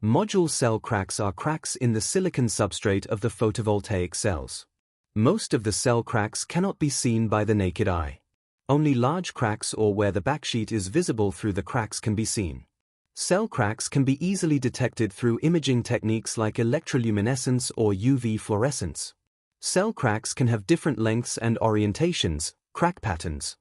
Module cell cracks are cracks in the silicon substrate of the photovoltaic cells. Most of the cell cracks cannot be seen by the naked eye. Only large cracks or where the backsheet is visible through the cracks can be seen. Cell cracks can be easily detected through imaging techniques like electroluminescence or UV fluorescence. Cell cracks can have different lengths and orientations, crack patterns.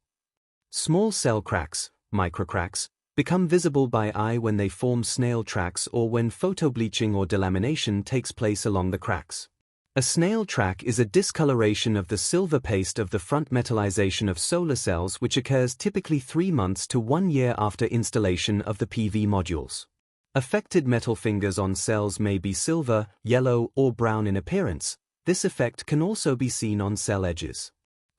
Small cell cracks, microcracks, become visible by eye when they form snail tracks or when photobleaching or delamination takes place along the cracks. A snail track is a discoloration of the silver paste of the front metallization of solar cells which occurs typically 3 months to 1 year after installation of the PV modules. Affected metal fingers on cells may be silver, yellow, or brown in appearance. This effect can also be seen on cell edges.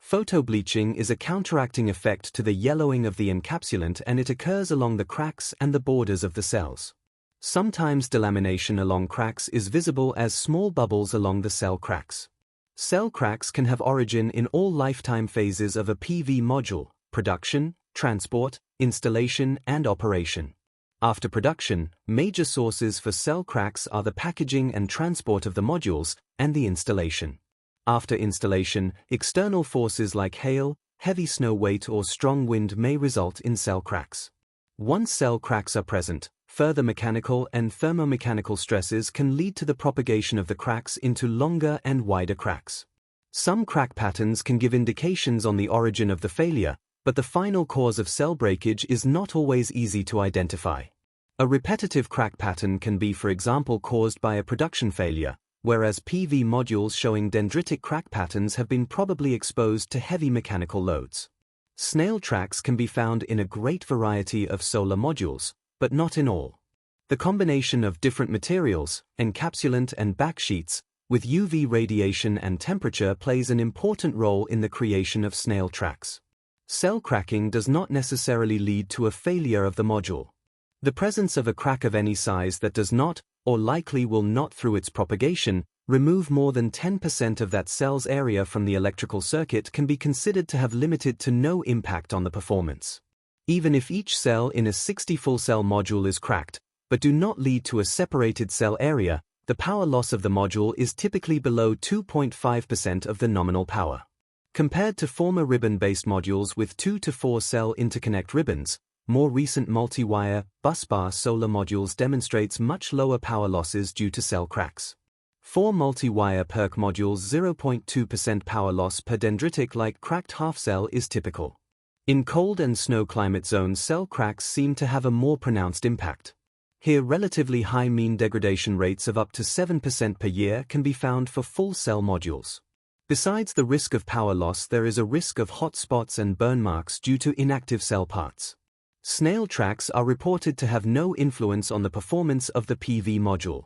Photobleaching is a counteracting effect to the yellowing of the encapsulant, and it occurs along the cracks and the borders of the cells. Sometimes delamination along cracks is visible as small bubbles along the cell cracks. Cell cracks can have origin in all lifetime phases of a PV module: production, transport, installation, and operation. After production, major sources for cell cracks are the packaging and transport of the modules and the installation. After installation, external forces like hail, heavy snow weight, or strong wind may result in cell cracks. Once cell cracks are present, further mechanical and thermomechanical stresses can lead to the propagation of the cracks into longer and wider cracks. Some crack patterns can give indications on the origin of the failure, but the final cause of cell breakage is not always easy to identify. A repetitive crack pattern can be, for example, caused by a production failure, whereas PV modules showing dendritic crack patterns have been probably exposed to heavy mechanical loads. Snail tracks can be found in a great variety of solar modules, but not in all. The combination of different materials, encapsulant and backsheets, with UV radiation and temperature plays an important role in the creation of snail tracks. Cell cracking does not necessarily lead to a failure of the module. The presence of a crack of any size that does not, or likely will not through its propagation, remove more than 10% of that cell's area from the electrical circuit can be considered to have limited to no impact on the performance. Even if each cell in a 60 full cell module is cracked, but do not lead to a separated cell area, the power loss of the module is typically below 2.5% of the nominal power. Compared to former ribbon-based modules with 2 to 4 cell interconnect ribbons, more recent multi-wire, busbar solar modules demonstrates much lower power losses due to cell cracks. 4 multi-wire PERC modules 0.2% power loss per dendritic like cracked half-cell is typical. In cold and snow climate zones, cell cracks seem to have a more pronounced impact. Here, relatively high mean degradation rates of up to 7% per year can be found for full cell modules. Besides the risk of power loss, there is a risk of hot spots and burn marks due to inactive cell parts. Snail tracks are reported to have no influence on the performance of the PV module.